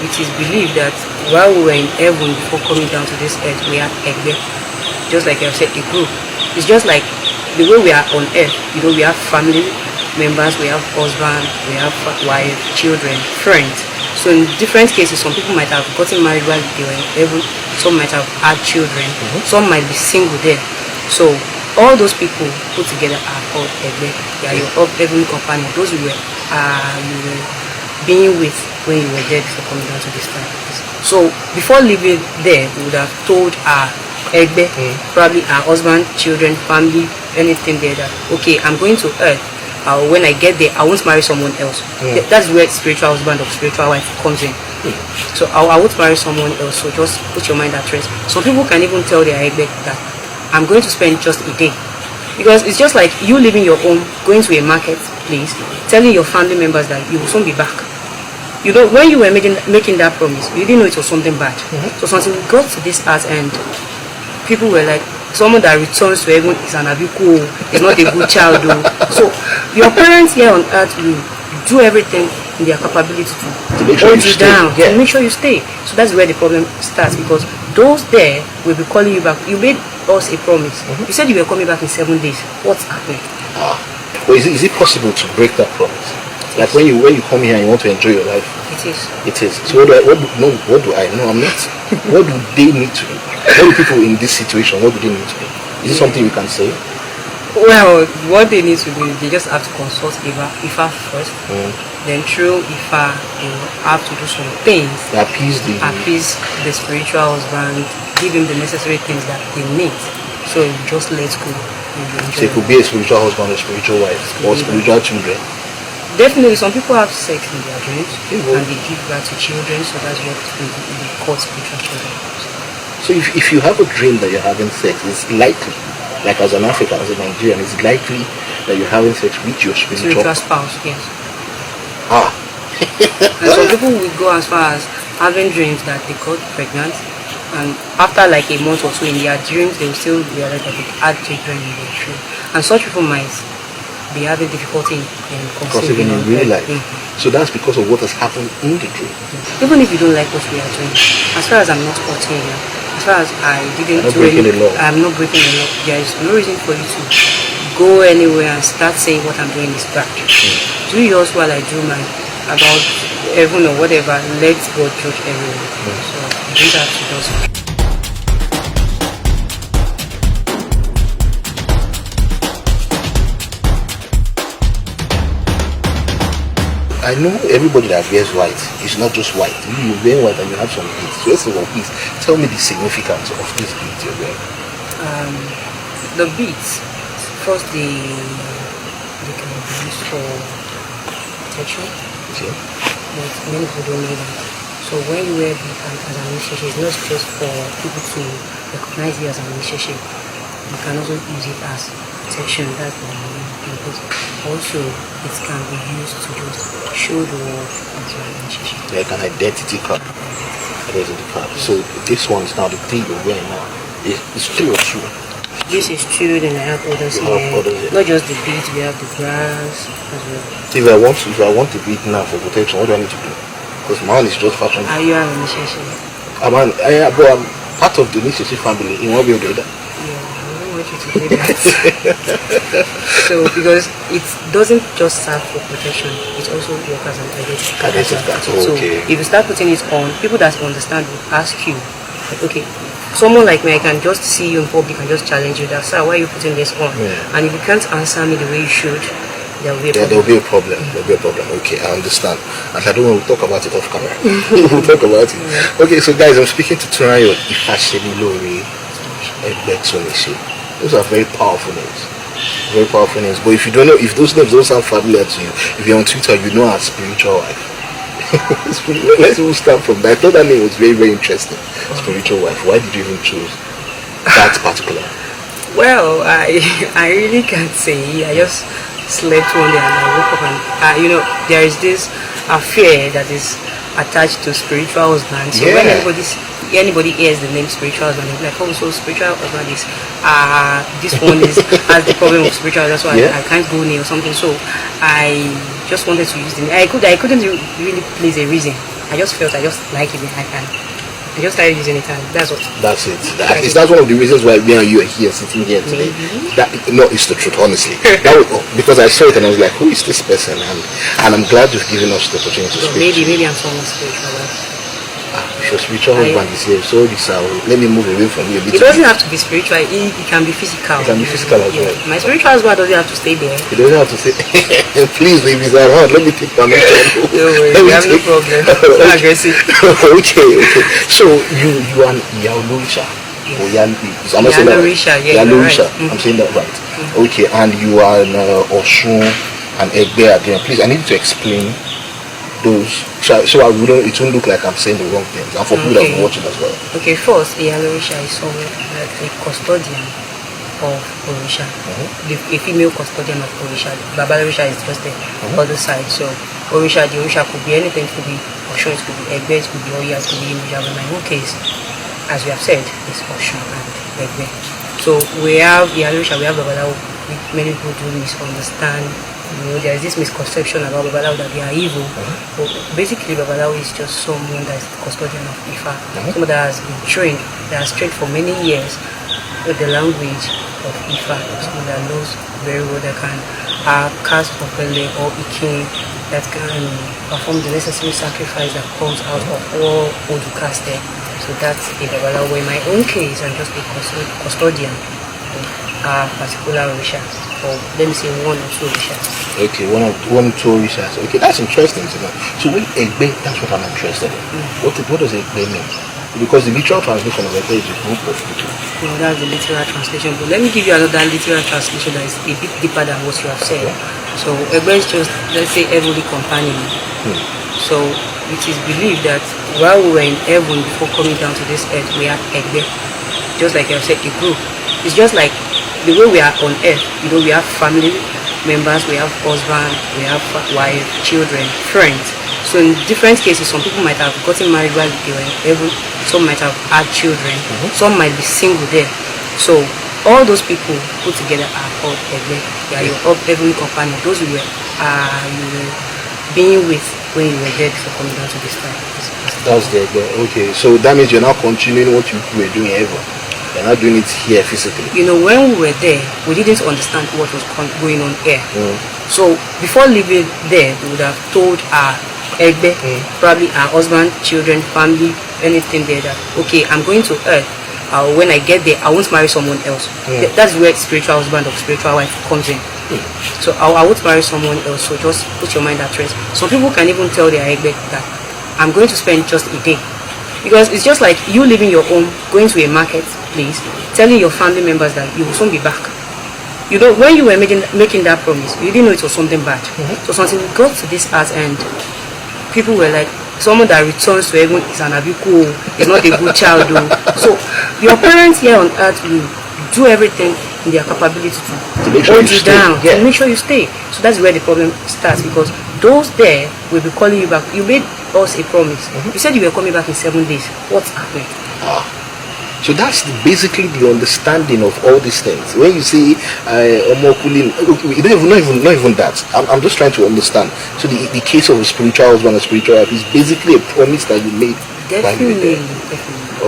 it is believed that while we were in heaven before coming down to this earth, we had Egbe, just like I said, a group. It's just like the way we are on earth. We have family members, we have husband, we have wife, children, friends. So in different cases, some people might have gotten married while they were in heaven. Some might have had children. Some might be single there. So all those people put together are called Egbe. They are your heavenly companion. Those you were being with when you were there before coming down to this planet. So before leaving there, we would have told our Egbe, probably our husband, children, family, anything there, that okay, I'm going to earth. When I get there, I won't marry someone else. That's where spiritual husband or spiritual wife comes in. So I won't marry someone else. So just put your mind at rest. Some people can even tell their Egbe that I'm going to spend just a day, because it's just like you leaving your home, going to a marketplace, telling your family members that you will soon be back. When you were making that promise, you didn't know it was something bad. So something got to this earth, and people were like, someone that returns to heaven is an abiku, is not a good child. So your parents here on earth will do everything in their capability to hold you down, to make sure you stay. So that's where the problem starts, because those there will be calling you back. You made us a promise. You said you were coming back in 7 days. What's happening? Well, is it possible to break that promise? Like when you come here and you want to enjoy your life? It is. So what do I know? I'm not. What do they need to do? What do people in this situation, what do they need to do? Is it something you can say? Well, what they need to do is they just have to consult Ifa first. Then through Ifa, they will have to do some things. Appease the spiritual husband, give him the necessary things that they need. So you just let go. So it could be a spiritual husband, a spiritual wife, or spiritual children. Definitely, some people have sex in their dreams and they give birth to children, so that's what they call spiritual children. So if you have a dream that you're having sex, it's likely, like as an African, as a Nigerian, it's likely that you're having sex with your spiritual spouse, yes. And some people will go as far as having dreams that they got pregnant, and after like a month or so in their dreams, they will still realize that they had children in their dream. And such people might be having difficulty in conceiving in real life. So that's because of what has happened in the dream. Even if you don't like what we are doing, as far as I'm not hurting you, as far as I didn't do breaking the law, I'm not breaking the law. There is no reason for you to go anywhere and start saying what I'm doing is bad. Do yours while I do mine. About heaven or whatever, let God judge everyone. So do that to those. I know everybody that wears white is not just white. You wear white and you have some beads. So let's say, well, please tell me the significance of this beads you're wearing. The beads, first they can be used for protection. Okay. But many people don't know that. So when you wear beads as an initiation, it's not just for people to recognize you as an initiation. You can also use it as protection. That's the main purpose. Also, it can be used to just show the world as your initiation. Like an identity card. So this one is now the thing you're wearing now. It's 3 or 2. This is true, then I have others here. Not just the beads, we have the grass as well. If I want the bead now for protection, what do I need to do? Because mine is just fashion. Are you an initiation? I'm part of the initiation family in one way or the other. You to do that. So because it doesn't just serve for protection, it also works as an identity. So if you start putting it on, people that understand will ask you, okay, someone like me, I can just see you in public and just challenge you that, sir, why are you putting this on? And if you can't answer me the way you should, there will be a problem. There'll be a problem. Okay, I understand. And I don't want to talk about it off camera. We'll talk about it. Okay, so guys, I'm speaking to Tunrayo Ifashemilore Egbetunishi. Those are very powerful names. Very powerful names. But if you don't know, if those names don't sound familiar to you, if you're on Twitter, you know our spiritual wife. Let's even start from that. I thought that name was very, very interesting. Spiritual wife. Why did you even choose that particular? Well, I really can't say. I just slept one day and I woke up and there is this affair that is attached to spiritual husband. So when anybody hears the name spiritual husband, they're like, oh, so spiritual husband is this one has the problem of spiritual, that's why I can't go near or something. So I just wanted to use the name. I couldn't really place a reason I just felt I just like it. I just started using it, and that's what. That's it. At least that's one of the reasons why me and you are here, sitting here today. Maybe. That no, it's the truth, honestly. That was, because I saw it and I was like, who is this person? And I'm glad you've given us the opportunity to So speak. maybe I'm someone spiritual. If your spiritual husband is here, so this let me move away from you a It little doesn't bit. have to be spiritual. It can be physical. It can be physical as well. My spiritual husband doesn't have to stay there. You don't have to say, please, if he's around, let me take permission. Don't worry, Let we me have no take- problem. It's not aggressive. Okay. So you are Yalorisha. Or I'm not saying that right. Yalorisha, yeah, you're Yalorisha. right. I'm saying that right. Okay, and you are in Osun and Egbe again. Please, I need you to explain those. So it won't look like I'm saying the wrong things. And for people that will watch it as well. Okay, first, Yalorisha is someone like a custodian of Orisha. A female custodian of Orisha. Babalorisha is just the other side. So the Orisha could be anything. It could be Osun, it could be Egbe, it could be Oya, it could be Imuja. But in my own case, as we have said, it's Osun and Egbe. So we have Yalorisha, we have Babalawo. Many people do misunderstand. There is this misconception about Babalawo that they are evil. But basically, Babalawo is just someone that is the custodian of Ifa. Someone that has been trained, for many years with the language of Ifa. Someone that knows very well that can cast Opele or Ikin, that can perform the necessary sacrifice that comes out of all Odukas there. So that's a Babalawo. In my own case, I'm just a custodian of a particular Orisha. Or let me say one or two Orishas. Okay, one or two Orishas. Okay, that's interesting to know. So when Egbe, that's what I'm interested in. What does Egbe mean? Because the literal translation of Egbe is a group of people. No, that's the literal translation. But let me give you another literal translation that is a bit deeper than what you have said. So Egbe is just, let's say, heavenly companion. So it is believed that while we were in heaven before coming down to this earth, we had Egbe. Just like I said, a group. It's just like the way we are on earth, we have family members, we have husband, we have wife, children, friends. So in different cases, some people might have gotten married while they were in heaven, some might have had children, some might be single there. So all those people put together are called Egbe. They are your heavenly companion. Those you were being with when you were dead before coming down to this time. That's the Egbe. Okay, so that means you're now continuing what you were doing in heaven. You're not doing it here physically. When we were there, we didn't understand what was going on here. So before leaving there, we would have told our Egbe, probably our husband, children, family, anything there that, okay, I'm going to earth. When I get there, I won't marry someone else. That's where spiritual husband or spiritual wife comes in. So I won't marry someone else. So just put your mind at rest. Some people can even tell their Egbe that I'm going to spend just a day. Because it's just like you leaving your home, going to a marketplace, telling your family members that you will soon be back. When you were making that promise, you didn't know it was something bad. So something got to this earth and people were like, someone that returns to heaven is an abiku, is not a good child. So your parents here on earth will do everything in their capability to hold you down, to make sure you stay. So that's where the problem starts, because those there will be calling you back. You made us a promise. You said you were coming back in 7 days. What's happening? So that's basically the understanding of all these things. When you say not even that. I'm just trying to understand. So the case of a spiritual husband and a spiritual wife is basically a promise that you made while you were there.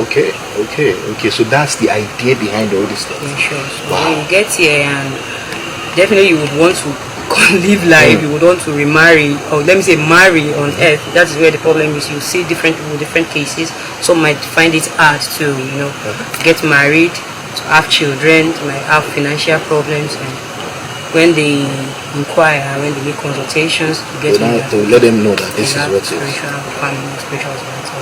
Okay. So that's the idea behind all these things. Yeah, sure. So when you get here, and definitely you would want to live life, you would want to remarry, or let me say marry on earth. That's where the problem is. You see different people, different cases. Some might find it hard to get married, to have children, might have financial problems, and when they inquire, when they make consultations, to let them know that this is what it is. Spiritual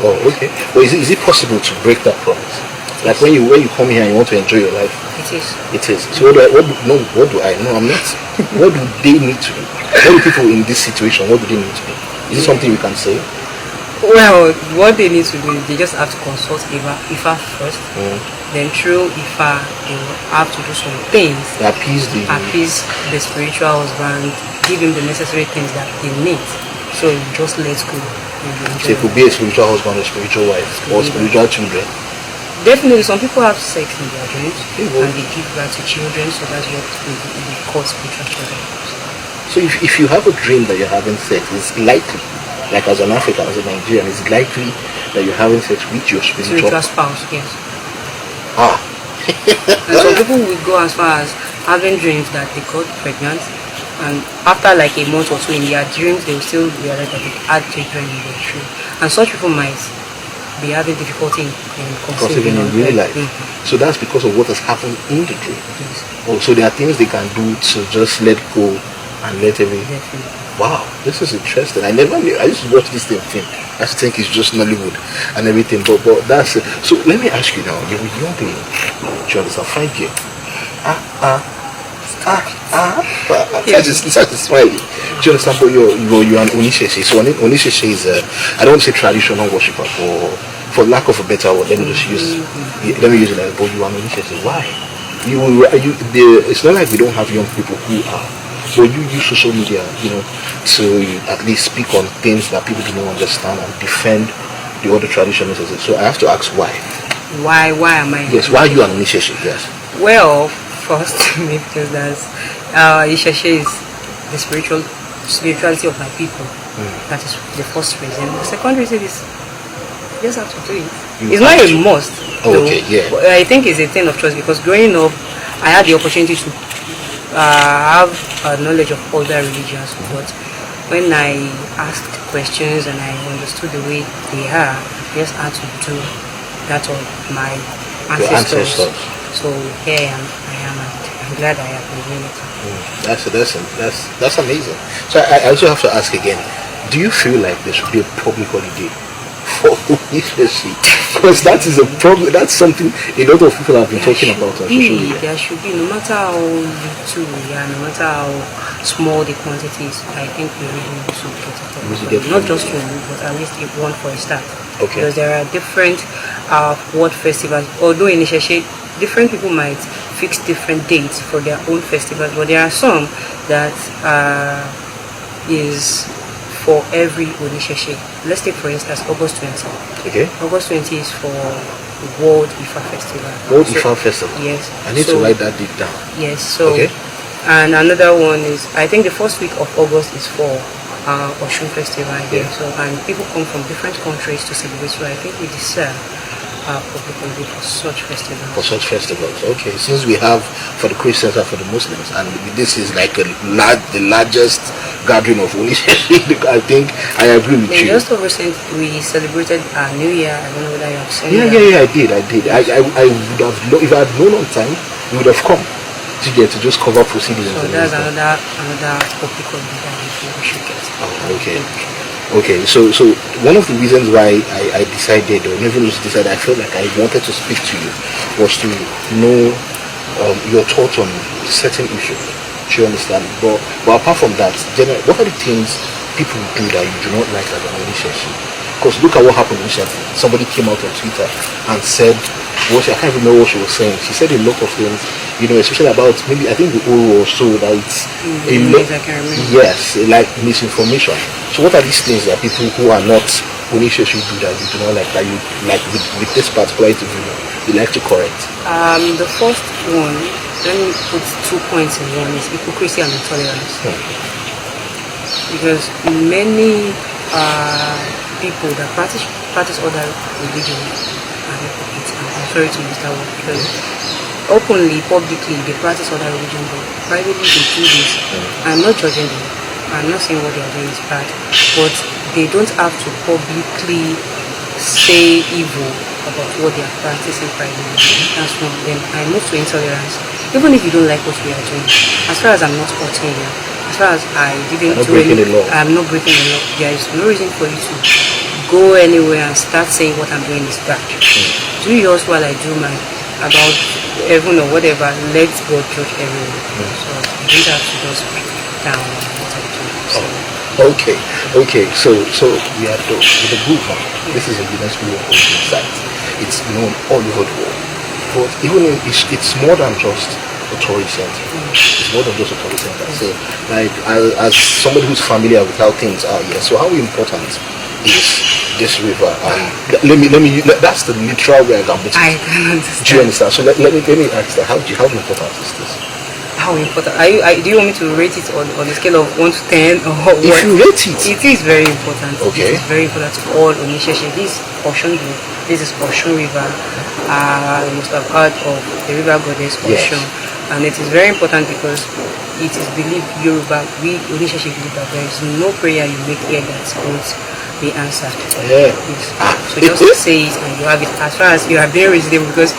Oh, okay. Well, is it possible to break that promise? Like when you come here and you want to enjoy your life. It is. So what do I know? I'm not. What do they need to do? What do people in this situation, what do they need to do? Is it something you can say? Well, what they need to do is they just have to consult Ifa first. Then through Ifa, they will have to do some things. Appease the spiritual husband, give him the necessary things that they need. So you just let go. So it could be a spiritual husband, a spiritual wife, or spiritual children. Definitely, some people have sex in their dreams and they give birth to children, so that's what we call spiritual children. So if you have a dream that you're having sex, it's likely like as an African, as a Nigerian, it's likely that you're having sex with your spiritual spouse, yes. Ah. And some people would go as far as having dreams that they got pregnant, and after like a month or two in their dreams, they will still realize that they had children in their dream. And such people might be having difficulty in conceiving in real life. So that's because of what has happened in the dream. Yes. Oh, so there are things they can do to just let go and let everything. Definitely. Wow, this is interesting. I never knew. I used to watch this thing. I used to think it's just Nollywood and everything, but that's it. So let me ask you now. You're a young lady. Do you understand? 5 years. That's smiling. Do you understand? But you're an Onishese. So Onishese is I don't want to say traditional worshiper, for lack of a better word. Let me just use it like. But you are an Onishese. Why? It's not like we don't have young people who are. So you use social media, to at least speak on things that people don't understand and defend the other traditions. So I have to ask why. Why am I? Yes, why are you an Onishese? Yes. Well, first, because that's Isheshe is the spirituality of my people. That is the first reason. The second reason is you just have to do it. It's not a must. Okay, yeah. But I think it's a thing of choice, because growing up, I had the opportunity to have knowledge of other religions, but when I asked questions and I understood the way they are, I just had to do that of my ancestors. So here I am, and I'm glad I have been doing it. That's amazing. So I also have to ask again, do you feel like there should be a public holiday for Onishese? Because that is a problem. That's something a lot of people have been talking about on social media. There should be, no matter how little we are, no matter how small the quantities, I think we really need to get it. Not just one, but at least one for a start. Okay. Because there are different word festivals. Although in Isheshe, different people might fix different dates for their own festivals, but there are some that is for every Onisheshe. Let's take for instance August 20. Okay. August 20 is for World Ifa Festival. World Ifa Festival. Yes. I need to write that deep down. Yes. So. Okay. And another one is, I think the first week of August is for Oshun Festival again. Yeah. So, and people come from different countries to celebrate. So I think we deserve public holiday for such festivals. For such festivals, okay. Since we have for the Christians and for the Muslims, and this is like the largest gathering of Onishese, I think I agree with you. Just over since we celebrated our New Year, I don't know whether you have seen that. Yeah, I did. I would have, if I had known on time, we would have come to just cover proceedings. So that's another public holiday that we should get. Okay, so one of the reasons why I decided, or even decided, I felt like I wanted to speak to you, was to know your thoughts on certain issues. Do you understand? But apart from that, what are the things people do that you do not like as an Onishese? Because look at what happened recently. Somebody came out on Twitter and said, I can't even know what she was saying. She said a lot of things, especially about maybe, I think the Oro or so, that it's yes, like misinformation. So what are these things that people who are not Onishese do that you do not like, that you like with this particular interview you like to correct? The first one, let me put 2 points in one, is hypocrisy and intolerance. Because many people that practice other religions are hypocrites. I'm sorry to use that word, because openly, publicly, they practice other religions, but privately they do this. I'm not judging them. I'm not saying what they are doing is bad, but they don't have to publicly say evil about what they are practicing privately. That's one. Then I move to intolerance. Even if you don't like what we are doing, as far as I'm not hurting you, as far as I didn't do anything, I'm not breaking the law. There is no reason for you to go anywhere and start saying what I'm doing is bad. Do yours while I do mine. About heaven or whatever, let God judge everyone. So you don't have to just break down what I do. So. Okay. So we are done with the book. This is a UNESCO World Heritage Site. It's known all over the world. But even it's more than just a tourist center. It's more than just a tourist center. So, like, as somebody who's familiar with how things are here, so how important is this river? Let me. That's the literal way I can put it. I can understand. Do you understand? So let me ask that. How important is this? how important? Do you want me to rate it on a scale of 1 to 10 or what? If you rate it. It is very important. Okay. It is very important to all Onisese. This Oshun, this is Oshun River. You must have heard of the river goddess Oshun. Yes. And it is very important because it is believed Yoruba, we Onisese believe that there is no prayer you make here that won't be answered. Yeah. Yes. So just say it and you have it as far as you are being reasonable, because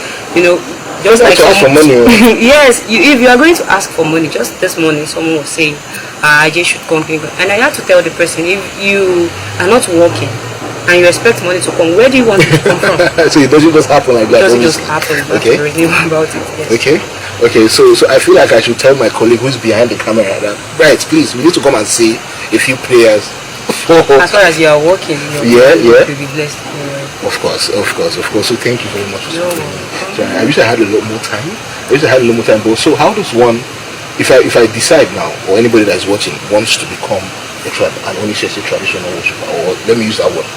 just like to ask for money. yes, if you are going to ask for money, just this morning someone was saying I just should come here, and I had to tell the person, if you are not working and you expect money to come, where do you want it to come from? So it doesn't just happen like that. It doesn't just happen. That's Okay. the reason about it. Yes. Okay, so I feel like I should tell my colleague who's behind the camera that, right, please, we need to come and say a few prayers. As far as you are working, you will be blessed. Of course. So thank you very much for You're something. welcome. So I wish I had a lot more time. But so how does one, if I decide now, or anybody that's watching wants to become an Onisese traditional worshiper, or let me use that word,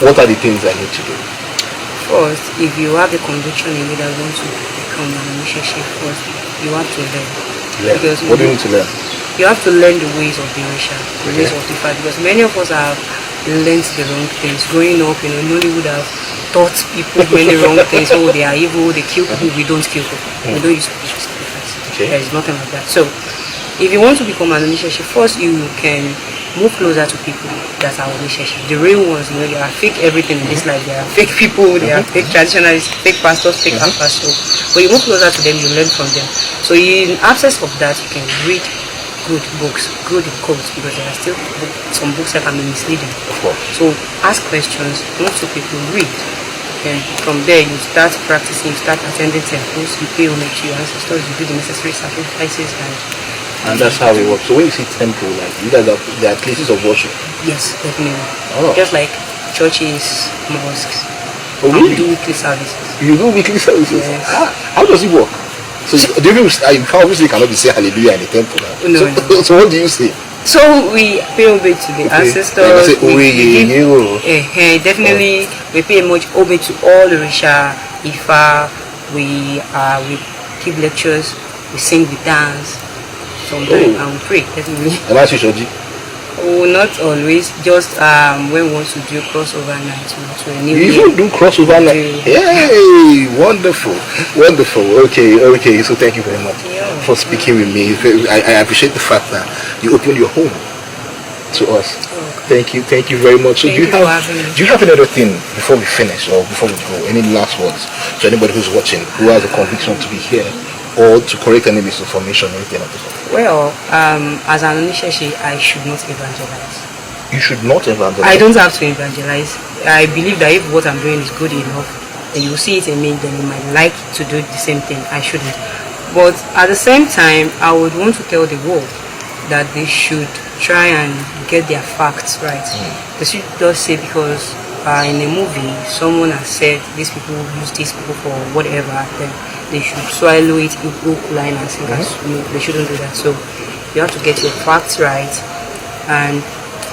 what are the things I need to do? First, if you have a conviction in you that you want to become an Onisese, first you have to learn. Learn. Because What do you need to learn? you have to learn the ways of the Orisha, the ways of the fact, because many of us have learned the wrong things. Growing up, Nollywood have taught people many wrong things. Oh, they are evil, they kill people. We don't kill people. We don't use spiritual sacrifice. Okay. There is nothing like that. So, if you want to become an Onisese, first you can move closer to people that are Onisese. The real ones, there are fake everything in this life. There are fake people, there are fake traditionalists, fake pastors, fake apostles. But you move closer to them, you learn from them. So in absence of that, you can read good books, good quotes, because there are still some books that can be misleading. Of course. So ask questions, not to people, read. And from there you start practicing, you start attending temples, you pay homage to your ancestors, you do the necessary sacrifices, And that's how it works. So when you say temple, like you guys there are places of worship. yes, definitely. Oh. Just like churches, mosques. Oh, really? And we do weekly services. You do weekly services. Yes. How does it work? So do you obviously cannot be saying hallelujah in the temple now. No, no. So what do you say? So we pay homage to the ancestors. Like I say, definitely we pay much homage to all the Orisha, Ifa. We give lectures, we sing, we dance, sometimes, and we pray. Definitely. Am I Shoji? Oh, not always. Just when we want to do crossover night to a new You year. even do crossover night. Yay! Wonderful. Okay. So thank you very much for speaking with me. I appreciate the fact that you opened your home to us. Thank you very much. So Thank you for having me. do you have any other thing before we finish or before we go? Any last words to anybody who's watching who has a conviction to be here, or to correct any misinformation or anything like that? Well, as an Onisese, I should not evangelize. You should not evangelize. I don't have to evangelize. I believe that if what I'm doing is good enough, then you see it in me, then you might like to do the same thing. I shouldn't. But at the same time, I would want to tell the world that they should try and get their facts right. They should just say, because in a movie, someone has said these people use these people for whatever, then they should swallow it in hook, line, and sinker. They shouldn't do that. So you have to get your facts right, and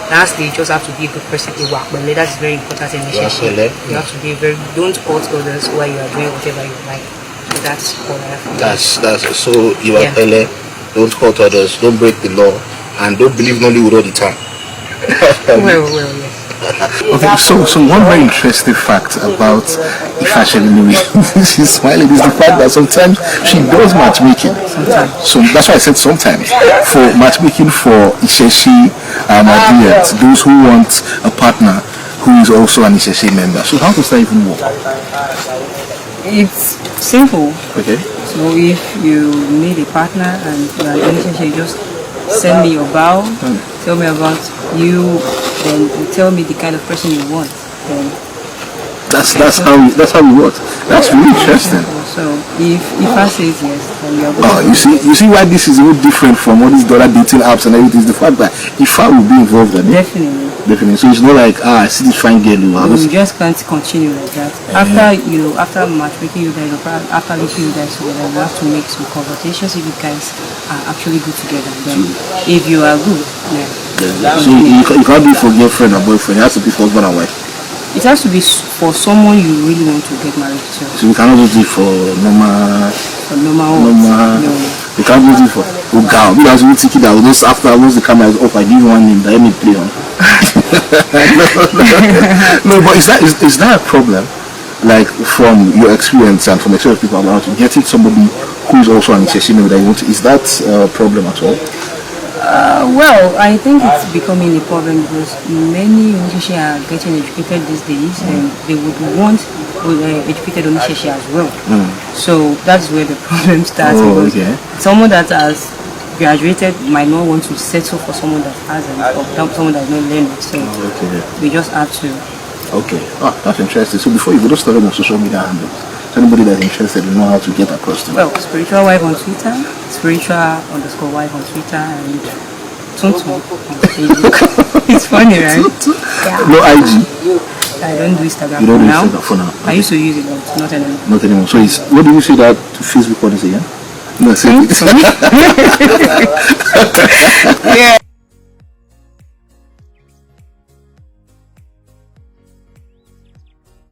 lastly, you just have to be a good person. But that's very important in relationship. You have to be don't hurt others while you are doing whatever you like. So that's all I have. That's so you are Pele. Don't hurt others. Don't break the law, and don't believe Nollywood all the time. Well, yes. Okay, so one very interesting fact about Ifashemi, she's smiling, is the fact that sometimes she does matchmaking. So that's why I said sometimes. For matchmaking for Isheshi Adherents, those who want a partner who is also an Isheshi member. So how does that even work? It's simple. Okay. So if you need a partner and you are in a relationship, you just send me your bio, tell me about you, then you tell me the kind of person you want. Then That's how we work. That's really interesting. so if I say yes, then you are good. Oh, you see why this is a little different from all these other dating apps and everything. Is the fact that if I will be involved in it. Definitely. So it's not like I see this fine girl. You just can't continue like that. After matchmaking you guys, after looking you guys together, you have to make some conversations if you guys are actually good together. Then if you are good, So you can't be for girlfriend or boyfriend. It has to be for husband and wife. it has to be for someone you really want to get married to. So we cannot just do it for normal. For normal. No. You can't use it for Uga. You guys will take it out. Just after once the camera is off, I give one name that I may play on. No, but is that a problem? Like from your experience and from experience of people around you, getting somebody who is also an Isheshime that you want to, is that a problem at all? Well, I think it's becoming a problem because many Onisheshi are getting educated these days and they would want educated Onisheshi as well. So that's where the problem starts. Oh, because okay. someone that has graduated might not want to settle for someone that hasn't or someone that has not learned it. So we just have to. Okay. Oh, that's interesting. So before you go, just start on social media handles. So anybody that's interested will know how to get across to you. Well, spiritual wife on Twitter, spiritual_wife on Twitter, and Tuntu on Facebook. It's funny, right? Yeah. No IG. I don't do Instagram You don't do now. Instagram for now. I used to use it, but not anymore. Not anymore. So it's, what do you say that Facebook one is again? No, say it. Yeah.